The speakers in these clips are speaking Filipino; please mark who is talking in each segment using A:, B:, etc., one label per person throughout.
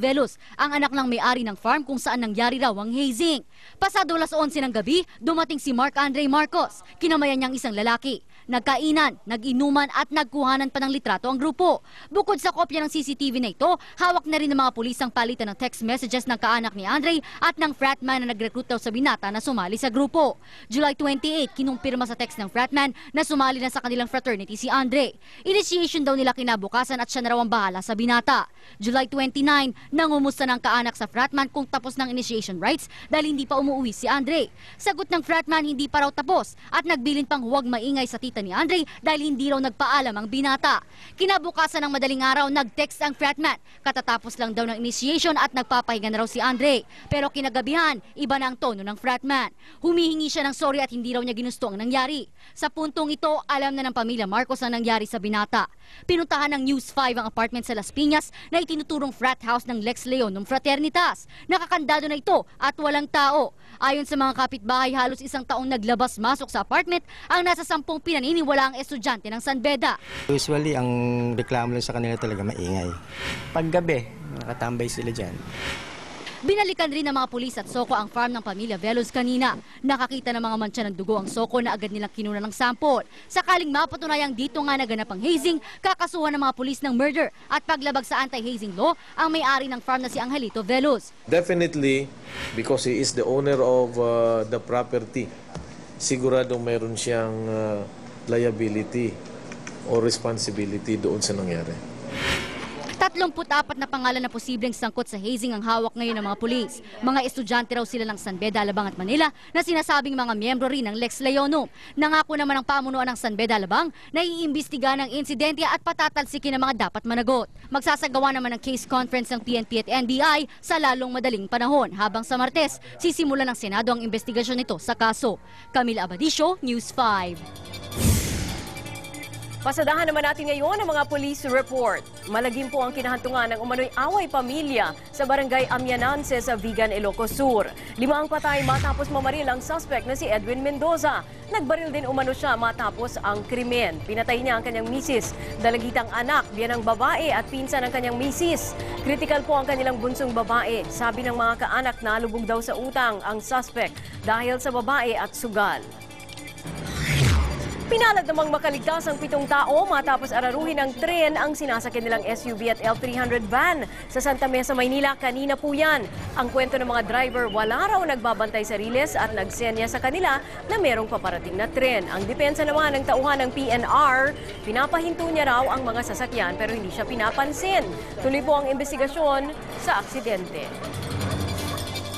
A: Velos, ang anak ng may-ari ng farm kung saan nangyari raw ang hazing. Pasado alas 11 ng gabi, dumating si Mark Andre Marcos, kinamayan niyang isang lalaki. Nagkainan, nag-inuman at nagkuhanan pa ng litrato ang grupo. Bukod sa kopya ng CCTV na ito, hawak na rin ng mga pulis ang palitan ng text messages ng kaanak ni Andre at ng fratman na nag-recruit daw sa binata na sumali sa grupo. July 28, kinumpirma sa text ng fratman na sumali na sa kanilang fraternity si Andre. Initiation daw nila kinabukasan at siya na raw ang bahala sa binata. July 29, nangumusta ng kaanak sa fratman kung tapos ng initiation rites dahil hindi pa umuwi si Andre. Sagot ng fratman, hindi pa raw tapos at nagbilin pang huwag maingay sa tita ni Andre dahil hindi raw nagpaalam ang binata. Kinabukasan ng madaling araw, nag-text ang fratman. Katatapos lang daw ng initiation at nagpapahinga na raw si Andre. Pero kinagabihan, iba na ang tono ng fratman. Humihingi siya ng sorry at hindi raw niya ginusto ang nangyari. Sa puntong ito, alam na ng pamilya Marcos ang nangyari sa binata. Pinuntahan ng News 5 ang apartment sa Las Piñas na itinuturong frat house ng Lex Leonum Fraternitas. Nakakandado na ito at walang tao. Ayon sa mga kapitbahay, halos isang taong naglabas-masok sa apartment ang nasa 10 pinaniniwala ang estudyante ng San Beda.
B: Usually, ang reklamo lang sa kanila talaga maingay. Paggabi, nakatambay sila dyan.
A: Binalikan rin ng mga pulis at Soko ang farm ng pamilya Velos kanina. Nakakita ng mga mantsa ng dugo ang Soko na agad nilang kinuna ng sample. Sakaling mapatunayang dito nga naganap ang hazing, kakasuhan ng mga pulis ng murder at paglabag sa anti-hazing law ang may-ari ng farm na si Angelito Velos.
C: Definitely, because he is the owner of the property, siguradong mayroon siyang liability or responsibility doon sa nangyari.
A: 34 na pangalan na posibleng sangkot sa hazing ang hawak ngayon ng mga pulis. Mga estudyante raw sila ng San Beda, Alabang at Manila na sinasabing mga miyembro rin ng Lex Leonum. Nangako naman ang pamunuan ng San Beda, Alabang na iimbestiga ng insidente at patatalsikin ang mga dapat managot. Magsasagawa naman ng case conference ng PNP at NBI sa lalong madaling panahon, habang sa Martes, sisimula ng Senado ang investigasyon nito sa kaso. Camila Abadisio, News 5.
D: Pasadahan naman natin ngayon ang mga police report. Malagim po ang kinahantungan ng umano'y away pamilya sa barangay Amiananse sa Vigan, Ilocos Sur. 5 ang patay matapos mamaril ang suspect na si Edwin Mendoza. Nagbaril din umano siya matapos ang krimen. Pinatay niya ang kanyang misis, dalagitang anak, biyanang babae at pinsan ng kanyang misis. Critical po ang kanilang bunsong babae. Sabi ng mga kaanak na lubog daw sa utang ang suspect dahil sa babae at sugal. Pinalad namang makaligtas ang 7 tao matapos araruhin ng tren ang sinasakyan nilang SUV at L300 van sa Santa Mesa, Maynila. Kanina po yan. Ang kwento ng mga driver, wala raw nagbabantay sa riles at nagsenya sa kanila na merong paparating na tren. Ang depensa naman ng tauhan ng PNR, pinapahinto niya raw ang mga sasakyan pero hindi siya pinapansin. Tuloy po ang investigasyon sa aksidente.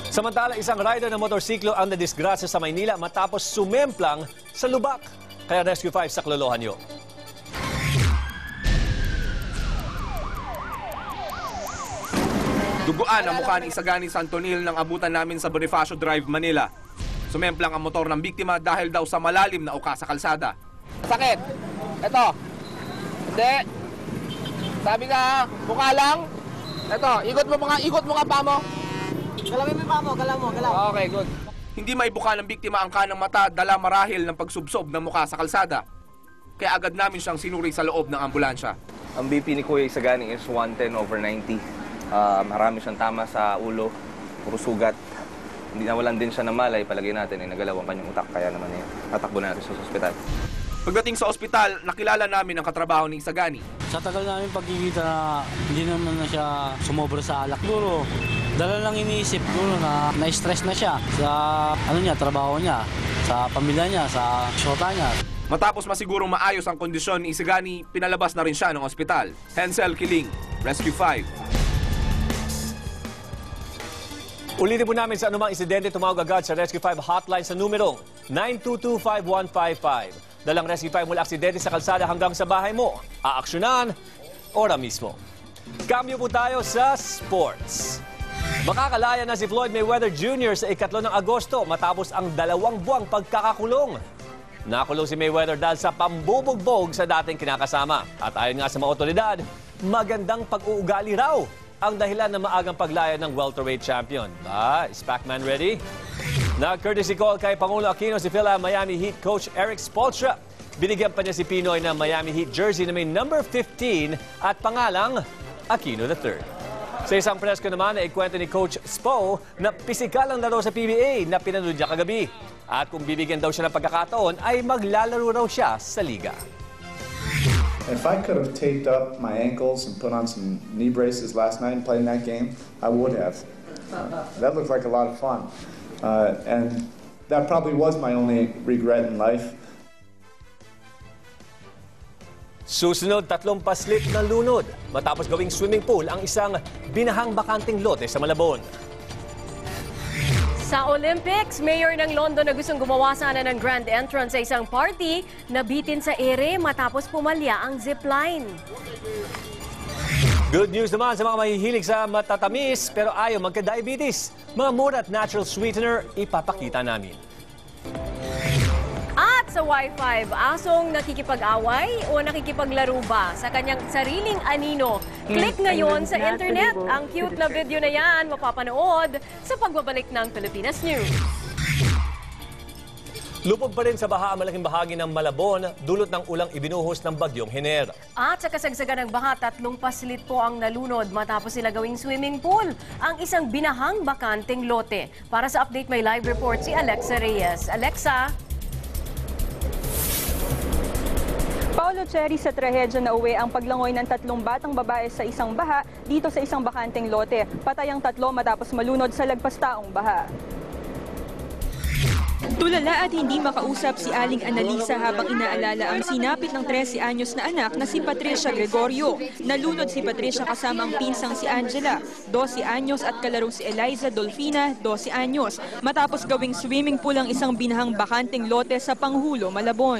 E: Samantala, isang rider ng motorsiklo ang nadisgrasya sa Maynila matapos sumemplang sa lubak. Kaya Rescue 5 sa klolohan niyo.
F: Duguan ang mukha ni Isagani Santonil nang abutan namin sa Bonifacio Drive, Manila. Sumemplang ang motor ng biktima dahil daw sa malalim na uka sa kalsada.
G: Sakit. Ito. Hindi. Sabi ka, mukha lang. Ito, ikot mo nga pa mo. Galawin mo pa mo, galaw. Okay, good.
F: Hindi maibuka ng biktima ang kanang mata dala marahil ng pagsubsob ng mukha sa kalsada. Kaya agad namin siyang sinuri sa loob ng ambulansya.
H: Ang BP ni Kuya Isagani is 110/90. Marami siyang tama sa ulo, puro sugat. Hindi nawalan din siya ng malay, palagay natin ay nagalaw ang kanyang utak. Kaya naman tatakbo natin sa ospital.
F: Pagdating sa ospital, nakilala namin ang katrabaho ni Isagani.
I: Sa tagal namin pagkikita na hindi naman na siya sumobra sa alak. Duro, dala lang iniisip duro na na-stress na siya sa trabaho niya, sa pamilya niya, sa syota niya.
F: Matapos masigurong maayos ang kondisyon ni Isagani, pinalabas na rin siya ng ospital. Hensel Kiling, Rescue 5.
E: Ulitin po namin sa anumang insidente, tumawag agad sa Rescue 5 hotline sa numero 922-5155. Dalang Rescue 5 mula aksidente sa kalsada hanggang sa bahay mo. Aaksyonan, ora mismo. Cambio po tayo sa sports. Makakalaya na si Floyd Mayweather Jr. sa 3 ng Agosto matapos ang 2 buwang pagkakakulong. Nakulong si Mayweather dahil sa pambubugbog sa dating kinakasama. At ayon nga sa mga otoridad, magandang pag-uugali raw ang dahilan ng maagang paglaya ng welterweight champion. Is Pac-Man ready? Nag-courtesy call kay Pangulo Aquino si Phila Miami Heat coach Eric Spoelstra. Binigyan pa niya si Pinoy ng Miami Heat jersey na may number 15 at pangalang Aquino III. Sa isang presko naman ay kwento ni Coach Spo na pisikal ang laro sa PBA na pinanood niya kagabi. At kung bibigyan daw siya ng pagkakataon ay maglalaro raw siya sa liga.
J: If I could have taped up my ankles and put on some knee braces last night and played in that game, I would have. That looked like a lot of fun. And that probably was my only regret in life.
E: Susunod, 3 paslit ng lunod matapos gawing swimming pool ang isang binahang bakanting lote sa Malabon.
D: Sa Olympics, mayor ng London na gustong gumawa sana ng grand entrance sa isang party, nabitin sa ere matapos pumalya ang zipline.
E: Good news naman sa mga mahihilig sa matatamis pero ayaw magka-diabetes. Mga mura at natural sweetener ipapakita namin.
D: At sa Wi-Fi, asong nakikipag-away o nakikipaglaro ba sa kanyang sariling anino? Click ngayon sa internet. Ang cute na video na yan mapapanood sa pagbabalik ng Pilipinas News.
E: Lupog pa rin sa baha ang malaking bahagi ng Malabon, dulot ng ulang ibinuhos ng bagyong Hener.
D: At sa kasagsagan ng baha, 3 paslit po ang nalunod matapos sila gawing swimming pool, ang isang binahang bakanteng lote. Para sa update, may live report si Alexa Reyes. Alexa?
K: Paulo Cherry, sa trahedya na uwi ang paglangoy ng 3 batang babae sa isang baha dito sa isang bakanteng lote. Patay ang 3 matapos malunod sa lagpastaong baha. Tulala at hindi makausap si Aling Analisa habang inaalala ang sinapit ng 13 anyos na anak na si Patricia Gregorio. Nalunod si Patricia kasama ang pinsang si Angela, 12 anyos at kalarong si Eliza Dolfina, 12 anyos, matapos gawing swimming pool ang isang binahang bakanteng lote sa Panghulo, Malabon.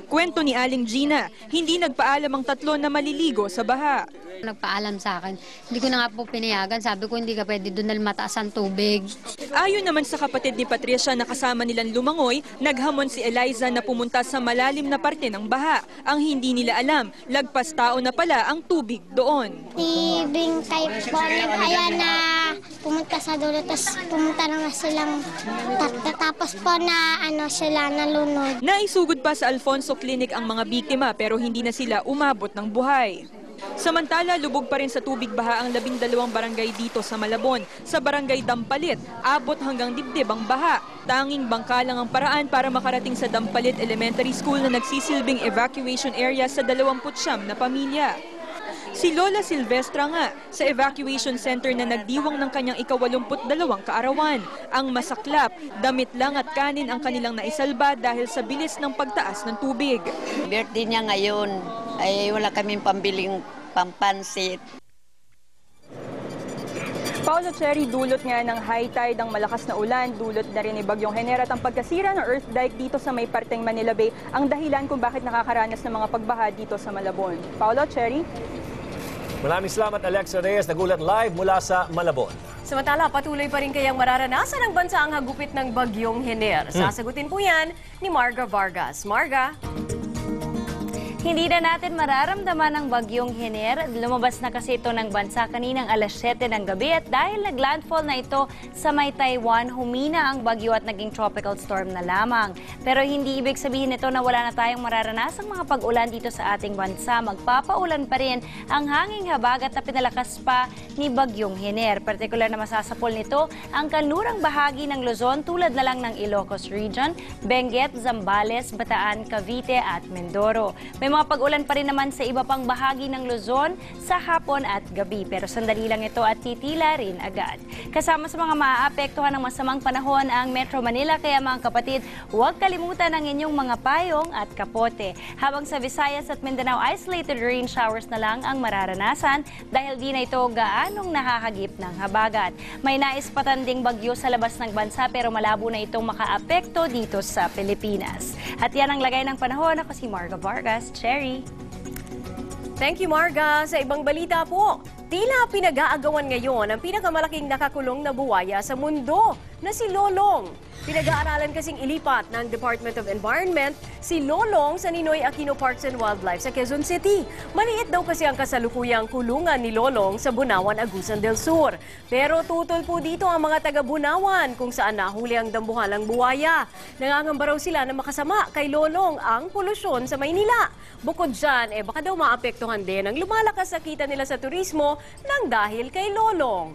K: Kwento ni Aling Gina, hindi nagpaalam ang 3 na maliligo sa baha.
L: Nagpaalam sa akin. Hindi ko na nga po pinayagan. Sabi ko hindi ka pwede doon na mataas ang tubig.
K: Ayon naman sa kapatid ni Patricia na kasama nilang lumangoy, naghamon si Eliza na pumunta sa malalim na parte ng baha. Ang hindi nila alam, lagpas tao na pala ang tubig doon.
M: Ibing type po nag-aya na pumunta sa dulo, tapos pumunta naman silang tapos po na sila nalunod.
K: Naisugod pa sa Alfonso Clinic ang mga biktima pero hindi na sila umabot ng buhay. Samantala, lubog pa rin sa tubig baha ang 12 barangay dito sa Malabon. Sa barangay Dampalit, abot hanggang dibdib ang baha. Tanging bangka lang ang paraan para makarating sa Dampalit Elementary School na nagsisilbing evacuation area sa 29 na pamilya. Si Lola Silvestra nga, sa evacuation center na nagdiwang ng kanyang ika-82 kaarawan. Ang masaklap, damit lang at kanin ang kanilang naisalba dahil sa bilis ng pagtaas ng tubig.
N: Birthday niya ngayon, ay wala kaming pambiling pampansit.
K: Paulo Cherry, dulot nga ng high tide ang malakas na ulan, dulot na rin ni Bagyong Hener at ang pagkasira ng earth dike dito sa may parteng Manila Bay ang dahilan kung bakit nakakaranas ng mga pagbaha dito sa Malabon. Paulo Cherry?
E: Maraming salamat Alexa Reyes, nagulat live mula sa Malabon.
D: Samantala, patuloy pa rin kayang mararanasan ng bansa ang hagupit ng Bagyong Hener. Sasagutin po yan ni Marga Vargas. Marga?
O: Hindi na natin mararamdaman ang Bagyong Hener. Lumabas na kasi ito ng bansa kaninang alas 7 ng gabi at dahil naglandfall na ito sa may Taiwan, humina ang bagyo at naging tropical storm na lamang. Pero hindi ibig sabihin nito na wala na tayong mararanasang mga pag-ulan dito sa ating bansa. Magpapaulan pa rin ang hanging habagat na pinalakas pa ni Bagyong Hener. Partikular na masasapol nito ang kanlurang bahagi ng Luzon tulad na lang ng Ilocos Region, Benguet, Zambales, Bataan, Cavite at Mindoro. May mga pag-ulan pa rin naman sa iba pang bahagi ng Luzon sa hapon at gabi. Pero sandali lang ito at titila rin agad. Kasama sa mga maaapektuhan ng masamang panahon ang Metro Manila. Kaya mga kapatid, huwag kalimutan ang inyong mga payong at kapote. Habang sa Visayas at Mindanao, isolated rain showers na lang ang mararanasan dahil di na ito gaanong nakakagip ng habagat. May nais patanding bagyo sa labas ng bansa pero malabo na itong makaapekto dito sa Pilipinas. At yan ang lagay ng panahon. Ako si Marga Vargas. Cherry.
D: Thank you, Marga. Sa ibang balita po, tila pinag-aagawan ngayon ang pinakamalaking nakakulong na buwaya sa mundo na si Lolong. Pinag-aaralan kasing ilipat ng Department of Environment si Lolong sa Ninoy Aquino Parks and Wildlife sa Quezon City. Maliit daw kasi ang kasalukuyang kulungan ni Lolong sa Bunawan, Agusan del Sur. Pero tutol po dito ang mga taga-Bunawan kung saan nahuli ang dambuhalang buwaya. Nangangamba raw sila na makasama kay Lolong ang polusyon sa Maynila. Bukod dyan, baka daw maapektuhan din ang lumalakas na kita nila sa turismo Pilipino nang dahil kay Lolong.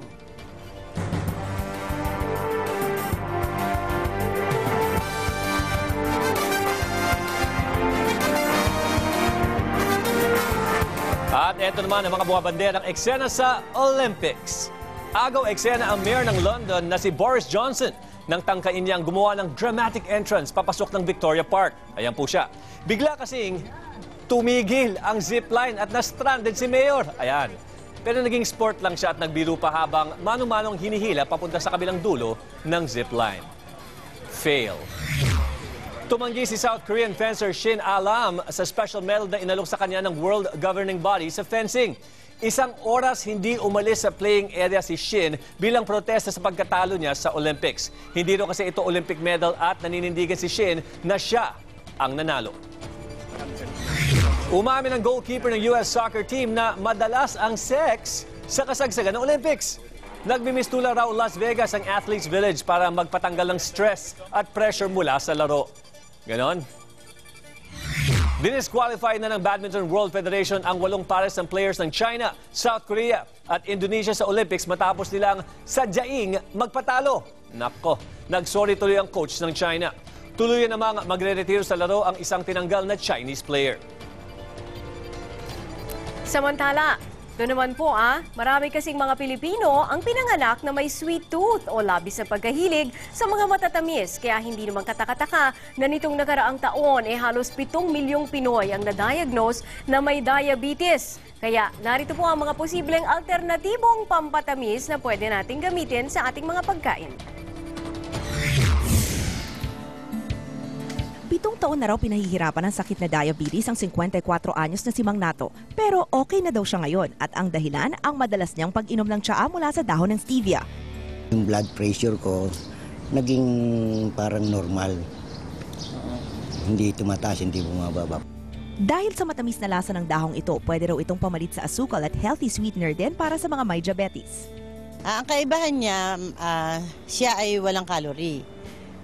E: At eto naman ang mga bumabanderang eksena sa Olympics. Agaw eksena ang mayor ng London na si Boris Johnson nang tangkain niyang gumawa ng dramatic entrance papasok ng Victoria Park. Ayan po siya. Bigla kasing tumigil ang zipline at na-stranded si mayor. Ayan. Pero naging sport lang siya at nagbiro pa habang mano-manong hinihila papunta sa kabilang dulo ng zipline. Fail. Tumanggi si South Korean fencer Shin Ah-lam sa special medal na inalok sa kanya ng World Governing Body sa fencing. 1 oras hindi umalis sa playing area si Shin bilang protesta sa pagkatalo niya sa Olympics. Hindi rin kasi ito Olympic medal at naninindigan si Shin na siya ang nanalo. Umamin ang goalkeeper ng US soccer team na madalas ang sex sa kasagsagan ng Olympics. Nagmimistula raw Las Vegas ang Athletes Village para magpatanggal ng stress at pressure mula sa laro. Ganon. Dinisqualify na ng Badminton World Federation ang 8 pares ng players ng China, South Korea at Indonesia sa Olympics matapos nilang sadyaing magpatalo. Nako, nagsorry tuloy ang coach ng China. Tuluyan namang magre-retiro sa laro ang isang tinanggal na Chinese player.
D: Samantala, doon naman po marami kasing mga Pilipino ang pinanganak na may sweet tooth o labis sa pagkahilig sa mga matatamis. Kaya hindi naman katakataka na nitong nakaraang taon halos 7 milyong Pinoy ang na-diagnose na may diabetes. Kaya narito po ang mga posibleng alternatibong pampatamis na pwede nating gamitin sa ating mga pagkain.
P: 7 taon na raw pinahihirapan ng sakit na diabetes ang 54 anyos na si Mang Nato. Pero okay na daw siya ngayon at ang dahilan ang madalas niyang pag-inom ng tsaa mula sa dahon ng stevia.
Q: Yung blood pressure ko naging parang normal. Hindi tumataas, hindi bumababa.
P: Dahil sa matamis na lasa ng dahong ito, pwede raw itong pamalit sa asukal at healthy sweetener din para sa mga may diabetes.
R: Ang kaibahan niya, siya ay walang calorie.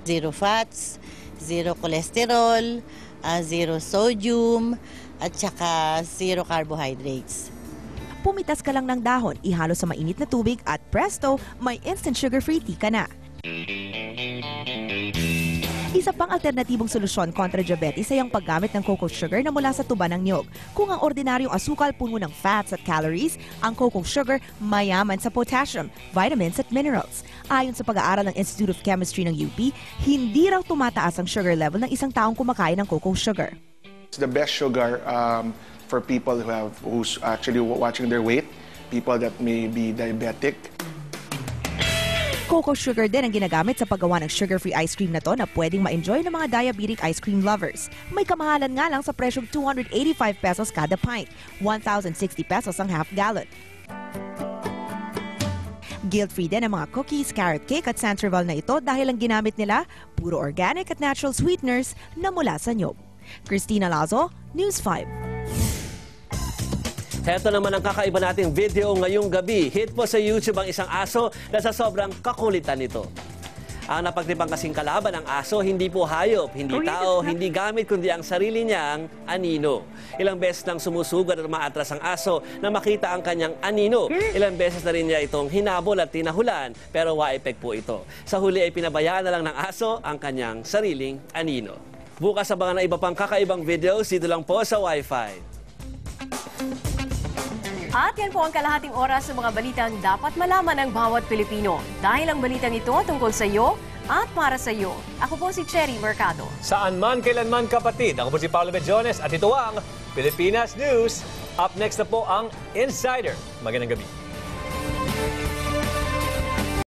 R: 0 fats, 0 cholesterol, 0 sodium, at saka 0 carbohydrates.
P: Pumitas ka lang ng dahon, ihalo sa mainit na tubig at presto, may instant sugar-free tea ka na. Isa pang alternatibong solusyon kontra diabetes ay ang paggamit ng cocoa sugar na mula sa tuba ng niyog. Kung ang ordinaryong asukal puno ng fats at calories, ang cocoa sugar mayaman sa potassium, vitamins at minerals. Ayon sa pag-aaral ng Institute of Chemistry ng UP, hindi raw tumataas ang sugar level ng isang taong kumakain ng cocoa sugar.
S: It's the best sugar for people who's actually watching their weight, people that may be diabetic.
P: Cocoa sugar din ang ginagamit sa paggawa ng sugar-free ice cream na to na pwedeng ma-enjoy ng mga diabetic ice cream lovers. May kamahalan nga lang sa presyong 285 pesos kada pint, 1,060 pesos ang half gallon. Guilt-free din ang mga cookies, carrot cake at Sancerval na ito dahil ang ginamit nila, puro organic at natural sweeteners na mula sa niyog. Christina Lazo, News 5.
E: Heto naman ang kakaiba nating video ngayong gabi. Hit po sa YouTube ang isang aso na sa sobrang kakulitan nito. Ang napagtibang kasing kalaban ng aso, hindi po hayop, hindi tao, hindi gamit, kundi ang sarili niyang anino. Ilang beses nang sumusugat at umaatras ang aso na makita ang kanyang anino. Ilang beses na rin niya itong hinabol at tinahulan, pero wa-effect po ito. Sa huli ay pinabayaan na lang ng aso ang kanyang sariling anino. Bukas abangan na iba pang kakaibang videos dito lang po sa Wi-Fi.
D: At yan po ang kalahating oras sa mga balitang dapat malaman ng bawat Pilipino. Dahil ang balitang ito tungkol sa iyo at para sa iyo. Ako po si Cherry Mercado.
E: Saan man, kailanman kapatid. Ako po si Paolo Medjones at ito ang Pilipinas News. Up next na po ang Insider. Magandang gabi.